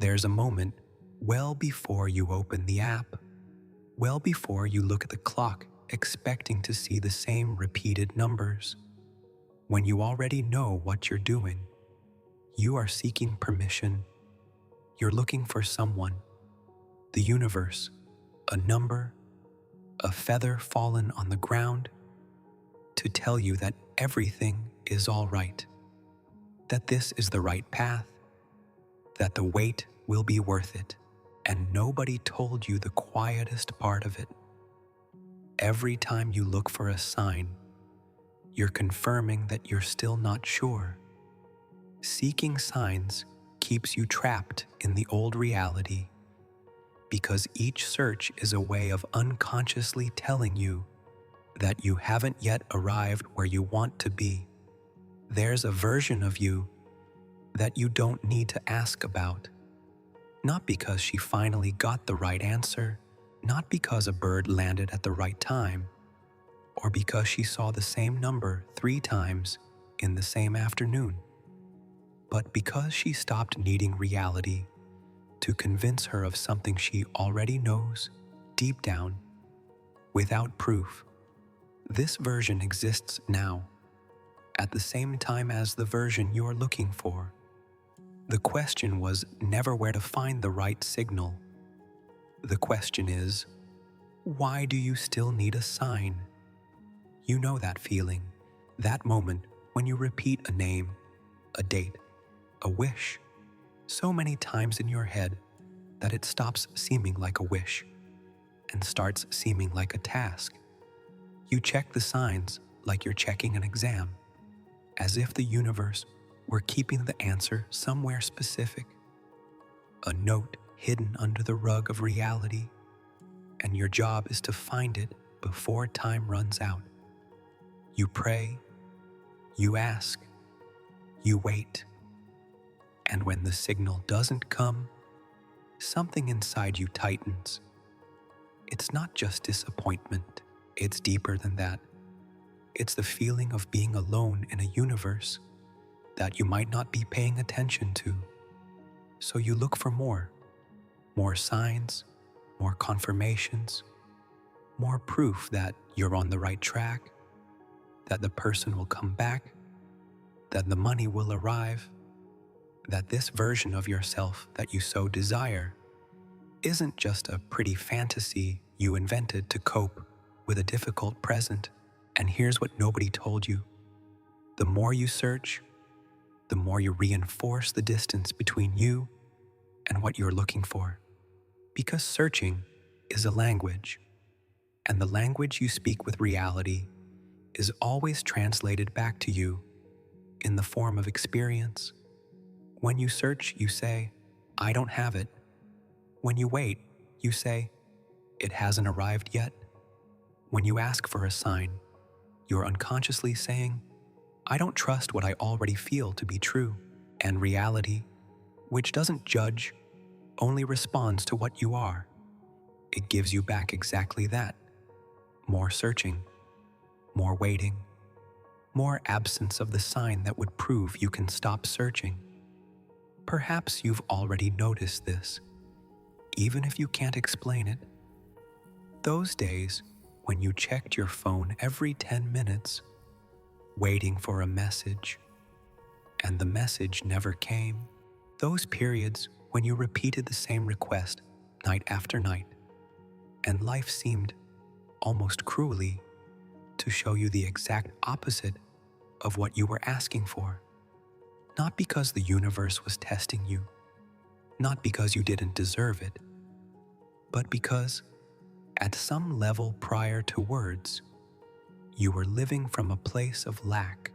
There's a moment well before you open the app, well before you look at the clock expecting to see the same repeated numbers. When you already know what you're doing, you are seeking permission. You're looking for someone, the universe, a number, a feather fallen on the ground, to tell you that everything is all right, that this is the right path, that the wait will be worth it, and nobody told you the quietest part of it. Every time you look for a sign, you're confirming that you're still not sure. Seeking signs keeps you trapped in the old reality, because each search is a way of unconsciously telling you that you haven't yet arrived where you want to be. There's a version of you that you don't need to ask about, not because she finally got the right answer, not because a bird landed at the right time, or because she saw the same number 3 times in the same afternoon, but because she stopped needing reality to convince her of something she already knows deep down, without proof. This version exists now, at the same time as the version you're looking for. The question was never where to find the right signal. The question is, why do you still need a sign? You know that feeling, that moment when you repeat a name, a date, a wish, so many times in your head that it stops seeming like a wish and starts seeming like a task. You check the signs like you're checking an exam, as if the universe were keeping the answer somewhere specific, a note hidden under the rug of reality, and your job is to find it before time runs out. You pray, you ask, you wait, and when the signal doesn't come, something inside you tightens. It's not just disappointment, it's deeper than that. It's the feeling of being alone in a universe that you might not be paying attention to. So you look for more signs, more confirmations, more proof that you're on the right track, that the person will come back, that the money will arrive, that this version of yourself that you so desire isn't just a pretty fantasy you invented to cope with a difficult present. And here's what nobody told you. The more you search, the more you reinforce the distance between you and what you're looking for. Because searching is a language, and the language you speak with reality is always translated back to you in the form of experience. When you search, you say, I don't have it. When you wait, you say, it hasn't arrived yet. When you ask for a sign, you're unconsciously saying, I don't trust what I already feel to be true. And reality, which doesn't judge, only responds to what you are. It gives you back exactly that. More searching, more waiting, more absence of the sign that would prove you can stop searching. Perhaps you've already noticed this, even if you can't explain it. Those days when you checked your phone every 10 minutes, waiting for a message, and the message never came. Those periods when you repeated the same request night after night, and life seemed, almost cruelly, to show you the exact opposite of what you were asking for. Not because the universe was testing you, not because you didn't deserve it, but because, at some level prior to words, you were living from a place of lack.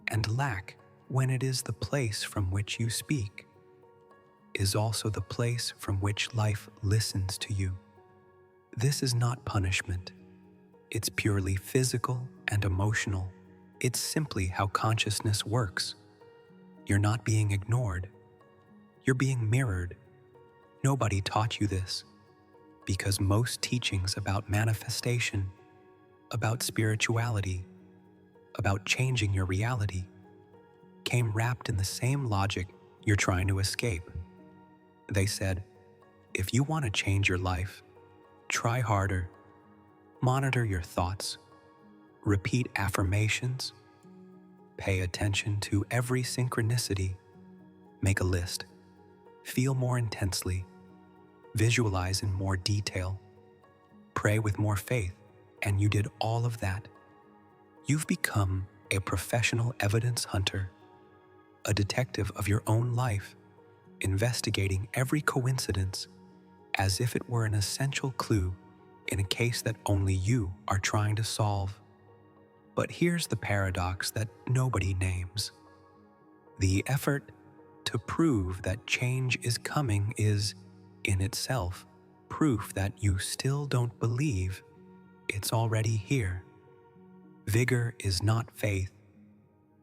And lack, when it is the place from which you speak, is also the place from which life listens to you. This is not punishment. It's purely physical and emotional. It's simply how consciousness works. You're not being ignored. You're being mirrored. Nobody taught you this, because most teachings about manifestation, about spirituality, about changing your reality, came wrapped in the same logic you're trying to escape. They said, if you want to change your life, try harder, monitor your thoughts, repeat affirmations, pay attention to every synchronicity, make a list, feel more intensely, visualize in more detail, pray with more faith, and you did all of that. You've become a professional evidence hunter, a detective of your own life, investigating every coincidence as if it were an essential clue in a case that only you are trying to solve. But here's the paradox that nobody names. The effort to prove that change is coming is, in itself, proof that you still don't believe it's already here. Vigor is not faith.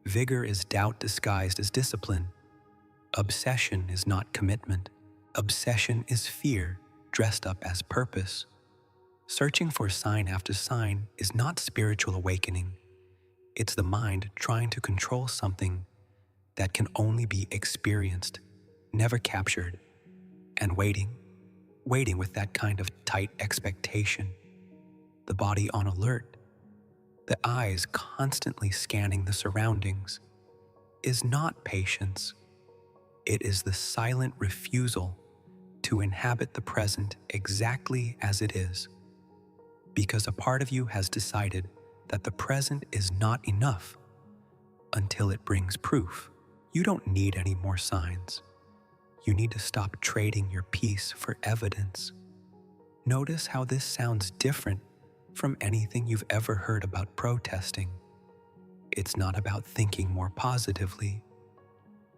Vigor is doubt disguised as discipline. Obsession is not commitment. Obsession is fear dressed up as purpose. Searching for sign after sign is not spiritual awakening. It's the mind trying to control something that can only be experienced, never captured, and waiting with that kind of tight expectation. The body on alert, the eyes constantly scanning the surroundings, is not patience. It is the silent refusal to inhabit the present exactly as it is. Because a part of you has decided that the present is not enough until it brings proof. You don't need any more signs. You need to stop trading your peace for evidence. Notice how this sounds different from anything you've ever heard about protesting. It's not about thinking more positively.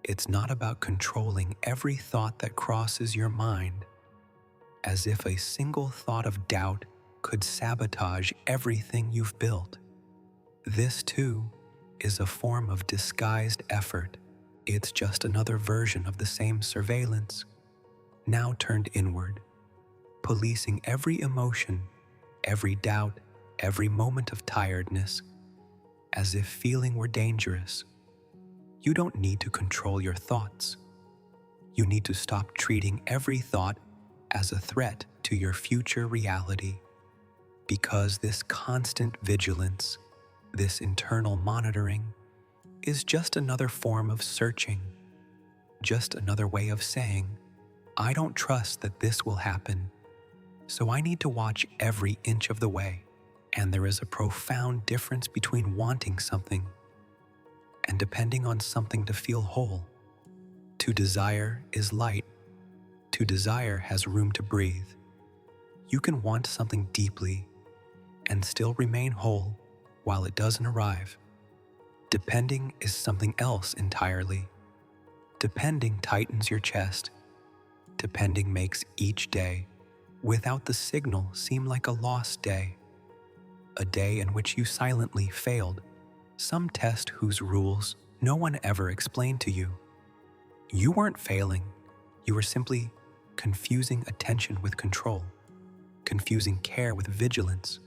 It's not about controlling every thought that crosses your mind, as if a single thought of doubt could sabotage everything you've built. This, too, is a form of disguised effort. It's just another version of the same surveillance, now turned inward, policing every emotion, every doubt, every moment of tiredness, as if feeling were dangerous. You don't need to control your thoughts. You need to stop treating every thought as a threat to your future reality, because this constant vigilance, this internal monitoring, is just another form of searching, just another way of saying, I don't trust that this will happen, so I need to watch every inch of the way. And there is a profound difference between wanting something and depending on something to feel whole. To desire is light. To desire has room to breathe. You can want something deeply and still remain whole while it doesn't arrive. Depending is something else entirely. Depending tightens your chest. Depending makes each day, without the signal, seem like a lost day. A day in which you silently failed some test whose rules no one ever explained to you. You weren't failing. You were simply confusing attention with control, confusing care with vigilance,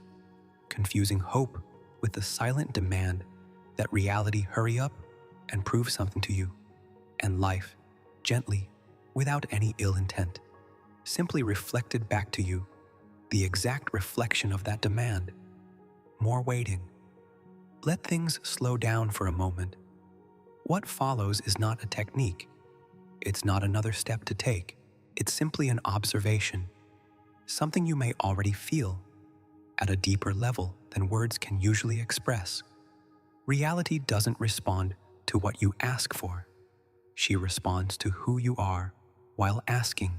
confusing hope with the silent demand that reality hurry up and prove something to you, and life, gently, without any ill intent, simply reflected back to you the exact reflection of that demand. More waiting. Let things slow down for a moment. What follows is not a technique. It's not another step to take. It's simply an observation, something you may already feel at a deeper level than words can usually express. Reality doesn't respond to what you ask for. She responds to who you are while asking.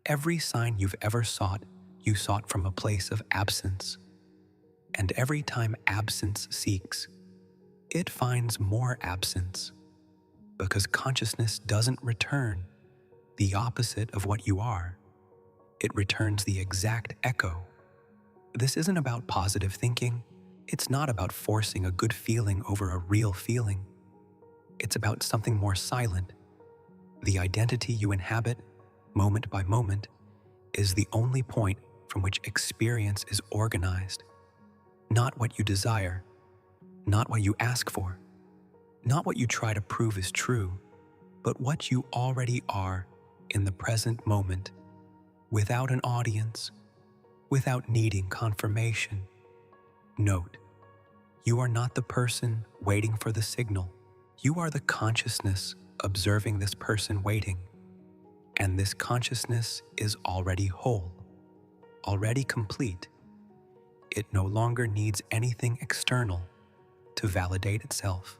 Every sign you've ever sought, you sought from a place of absence. And every time absence seeks, it finds more absence, because consciousness doesn't return the opposite of what you are. It returns the exact echo. This isn't about positive thinking. It's not about forcing a good feeling over a real feeling. It's about something more silent. The identity you inhabit, moment by moment, is the only point from which experience is organized. Not what you desire, not what you ask for, not what you try to prove is true, but what you already are in the present moment, without an audience, without needing confirmation. Note, you are not the person waiting for the signal. You are the consciousness observing this person waiting. And this consciousness is already whole, already complete. It no longer needs anything external to validate itself.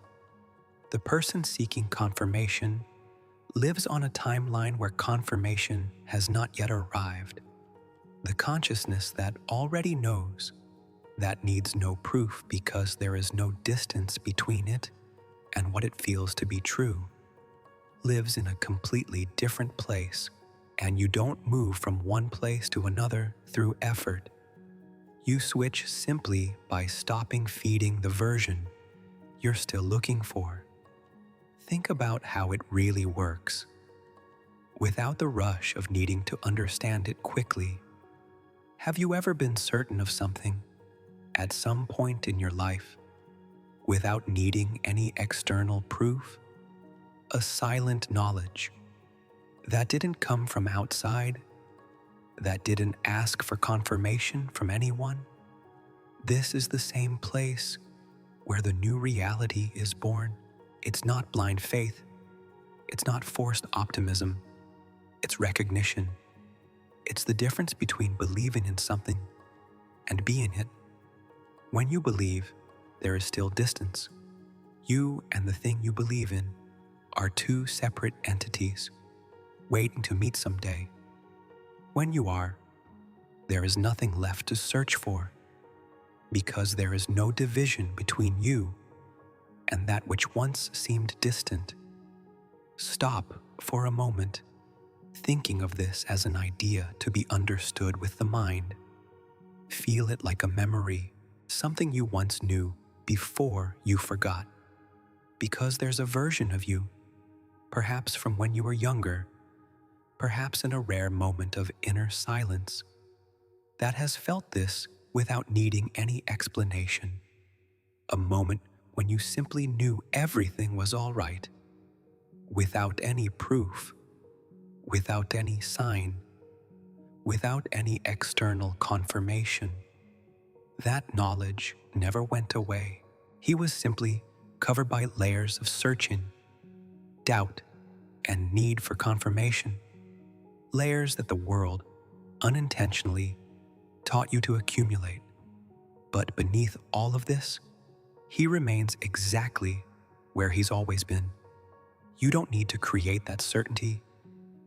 The person seeking confirmation lives on a timeline where confirmation has not yet arrived. The consciousness that already knows, that needs no proof because there is no distance between it and what it feels to be true, lives in a completely different place, and you don't move from one place to another through effort. You switch simply by stopping feeding the version you're still looking for. Think about how it really works, without the rush of needing to understand it quickly. Have you ever been certain of something at some point in your life without needing any external proof? A silent knowledge that didn't come from outside, that didn't ask for confirmation from anyone? This is the same place where the new reality is born. It's not blind faith. It's not forced optimism. It's recognition. It's the difference between believing in something and being it. When you believe, there is still distance. You and the thing you believe in are two separate entities, waiting to meet someday. When you are, there is nothing left to search for, because there is no division between you and that which once seemed distant. Stop for a moment, thinking of this as an idea to be understood with the mind. Feel it like a memory, something you once knew before you forgot. Because there's a version of you, perhaps from when you were younger, perhaps in a rare moment of inner silence, that has felt this without needing any explanation. A moment when you simply knew everything was all right, without any proof, without any sign, without any external confirmation. That knowledge never went away. He was simply covered by layers of searching, doubt, and need for confirmation. Layers that the world, unintentionally, taught you to accumulate. But beneath all of this, he remains exactly where he's always been. You don't need to create that certainty.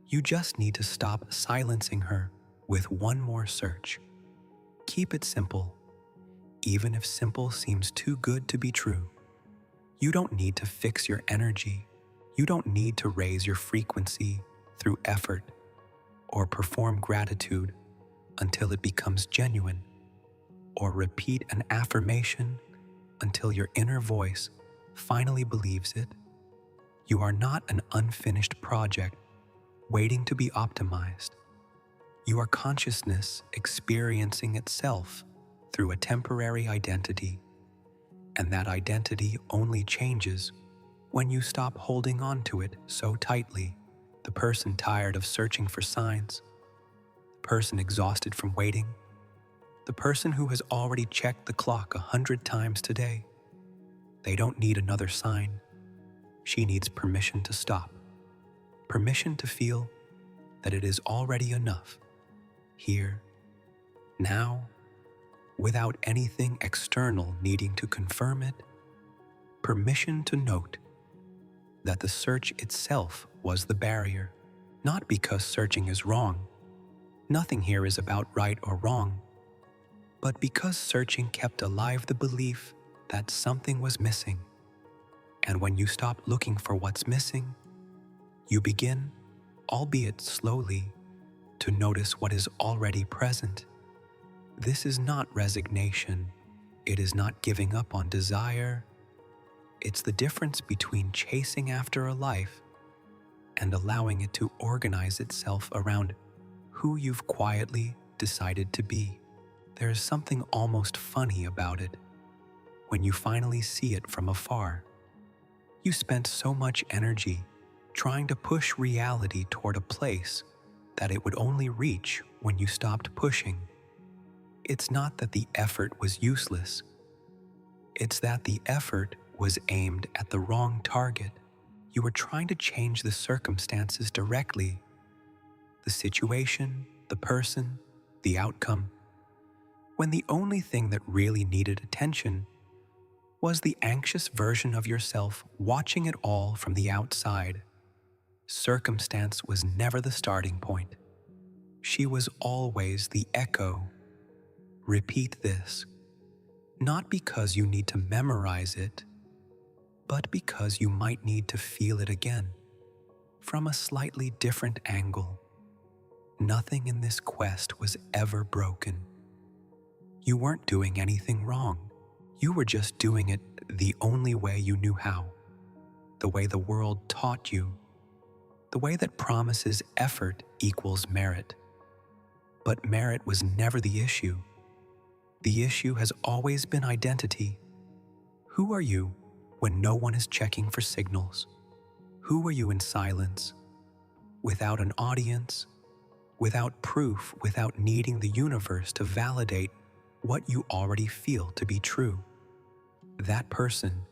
You just need to stop silencing her with one more search. Keep it simple, even if simple seems too good to be true. You don't need to fix your energy. You don't need to raise your frequency through effort or perform gratitude until it becomes genuine, or repeat an affirmation until your inner voice finally believes it. You are not an unfinished project waiting to be optimized. You are consciousness experiencing itself through a temporary identity, and that identity only changes when you stop holding on to it so tightly. The person tired of searching for signs, the person exhausted from waiting, the person who has already checked the clock 100 times today. They don't need another sign. She needs permission to stop, permission to feel that it is already enough, here, now, without anything external needing to confirm it. Permission to note that the search itself was the barrier, not because searching is wrong. Nothing here is about right or wrong, but because searching kept alive the belief that something was missing. And when you stop looking for what's missing, you begin, albeit slowly, to notice what is already present. This is not resignation. It is not giving up on desire. It's the difference between chasing after a life and allowing it to organize itself around who you've quietly decided to be. There's something almost funny about it when you finally see it from afar. You spent so much energy trying to push reality toward a place that it would only reach when you stopped pushing. It's not that the effort was useless. It's that the effort was aimed at the wrong target. You were trying to change the circumstances directly, the situation, the person, the outcome, when the only thing that really needed attention was the anxious version of yourself watching it all from the outside. Circumstance was never the starting point. She was always the echo. Repeat this, not because you need to memorize it, but because you might need to feel it again, from a slightly different angle. Nothing in this quest was ever broken. You weren't doing anything wrong. You were just doing it the only way you knew how, the way the world taught you, the way that promises effort equals merit. But merit was never the issue. The issue has always been identity. Who are you when no one is checking for signals? Who are you in silence, without an audience, without proof, without needing the universe to validate what you already feel to be true? That person,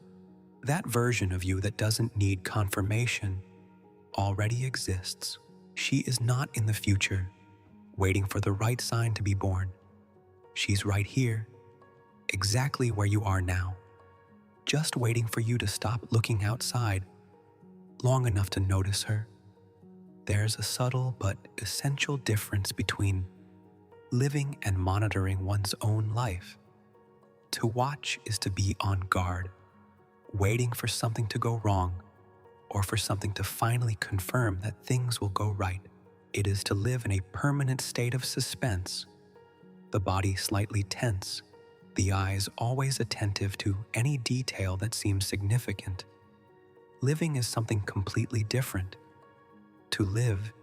that version of you that doesn't need confirmation, already exists. She is not in the future, waiting for the right sign to be born. She's right here, exactly where you are now, just waiting for you to stop looking outside long enough to notice her. There's a subtle but essential difference between living and monitoring one's own life. To watch is to be on guard, waiting for something to go wrong or for something to finally confirm that things will go right. It is to live in a permanent state of suspense, the body slightly tense, the eyes always attentive to any detail that seems significant. Living is something completely different. To live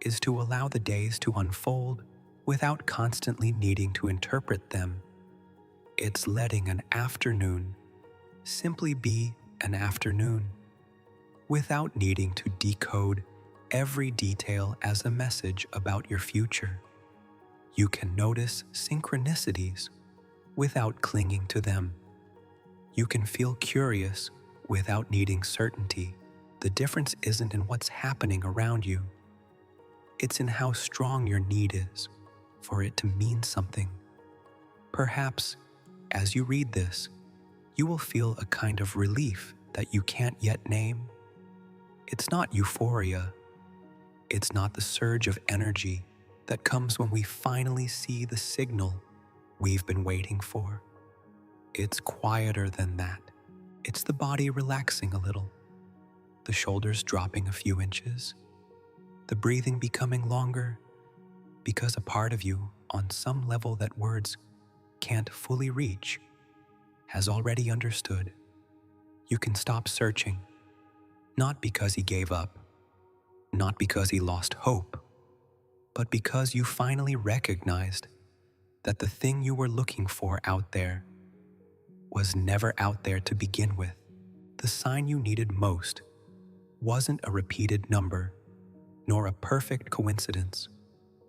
is to allow the days to unfold without constantly needing to interpret them. It's letting an afternoon simply be an afternoon, without needing to decode every detail as a message about your future. You can notice synchronicities without clinging to them. You can feel curious without needing certainty. The difference isn't in what's happening around you. It's in how strong your need is for it to mean something. Perhaps, as you read this, you will feel a kind of relief that you can't yet name. It's not euphoria. It's not the surge of energy that comes when we finally see the signal we've been waiting for. It's quieter than that. It's the body relaxing a little, the shoulders dropping a few inches, the breathing becoming longer, because a part of you, on some level that words can't fully reach, has already understood. You can stop searching, not because he gave up, not because he lost hope, but because you finally recognized that the thing you were looking for out there was never out there to begin with. The sign you needed most wasn't a repeated number, nor a perfect coincidence,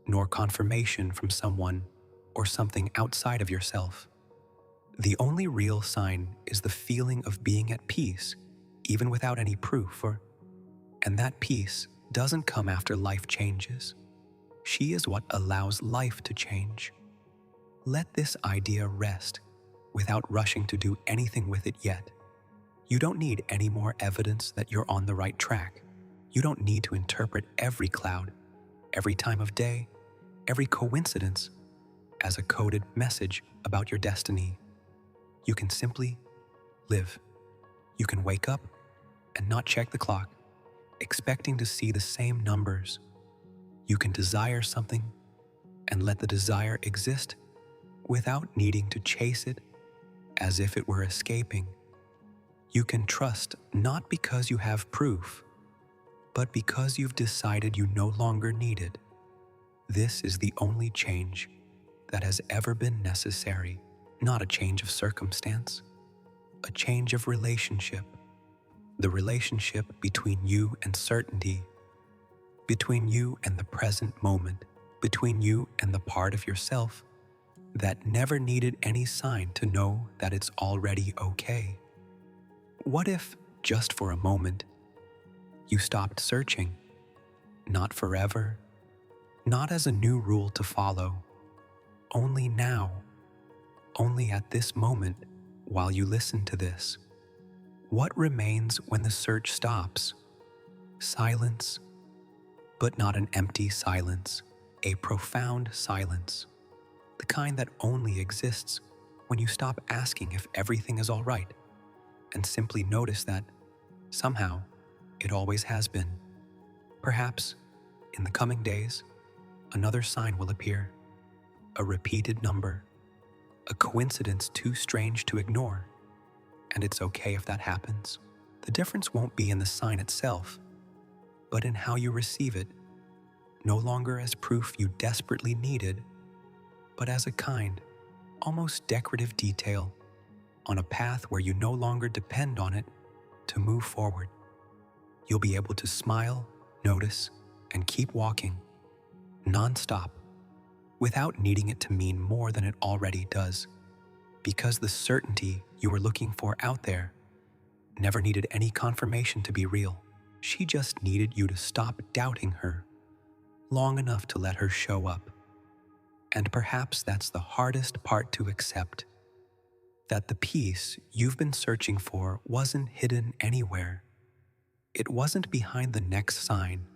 nor confirmation from someone or something outside of yourself. The only real sign is the feeling of being at peace, even without any proof, and that peace doesn't come after life changes. She is what allows life to change. Let this idea rest without rushing to do anything with it yet. You don't need any more evidence that you're on the right track. You don't need to interpret every cloud, every time of day, every coincidence as a coded message about your destiny. You can simply live. You can wake up and not check the clock, expecting to see the same numbers. You can desire something and let the desire exist without needing to chase it as if it were escaping. You can trust not because you have proof, but because you've decided you no longer need it. This is the only change that has ever been necessary, not a change of circumstance, a change of relationship. the relationship between you and certainty, between you and the present moment, between you and the part of yourself that never needed any sign to know that it's already okay. What if, just for a moment, you stopped searching? Not forever, not as a new rule to follow, only now, only at this moment while you listen to this. What remains when the search stops? Silence, but not an empty silence, a profound silence, the kind that only exists when you stop asking if everything is all right and simply notice that, somehow, it always has been. Perhaps, in the coming days, another sign will appear, a repeated number, a coincidence too strange to ignore, and it's okay if that happens. The difference won't be in the sign itself, but in how you receive it, no longer as proof you desperately needed, but as a kind, almost decorative detail on a path where you no longer depend on it to move forward. You'll be able to smile, notice, and keep walking, non-stop, without needing it to mean more than it already does, because the certainty you were looking for out there never needed any confirmation to be real. She just needed you to stop doubting her long enough to let her show up. And perhaps that's the hardest part to accept, that the peace you've been searching for wasn't hidden anywhere. It wasn't behind the next sign,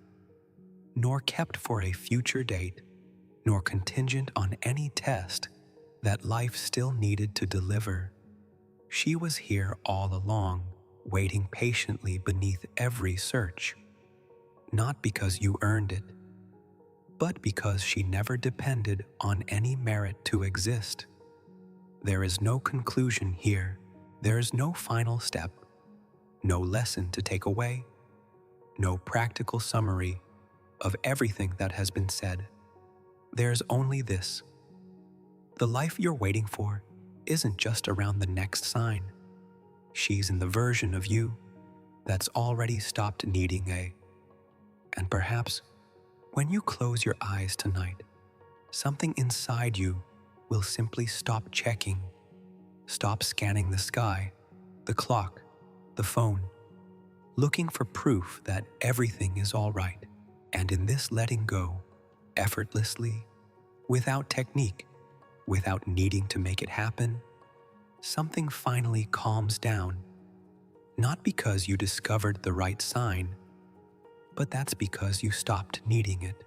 nor kept for a future date, nor contingent on any test that life still needed to deliver. She was here all along, waiting patiently beneath every search, not because you earned it, but because she never depended on any merit to exist. There is no conclusion here. There is no final step, no lesson to take away, no practical summary of everything that has been said. There's only this. The life you're waiting for isn't just around the next sign. She's in the version of you that's already stopped needing a. And perhaps, when you close your eyes tonight, something inside you will simply stop checking, stop scanning the sky, the clock, the phone, looking for proof that everything is all right. And in this letting go, effortlessly, without technique, without needing to make it happen, something finally calms down. Not because you discovered the right sign, but that's because you stopped needing it.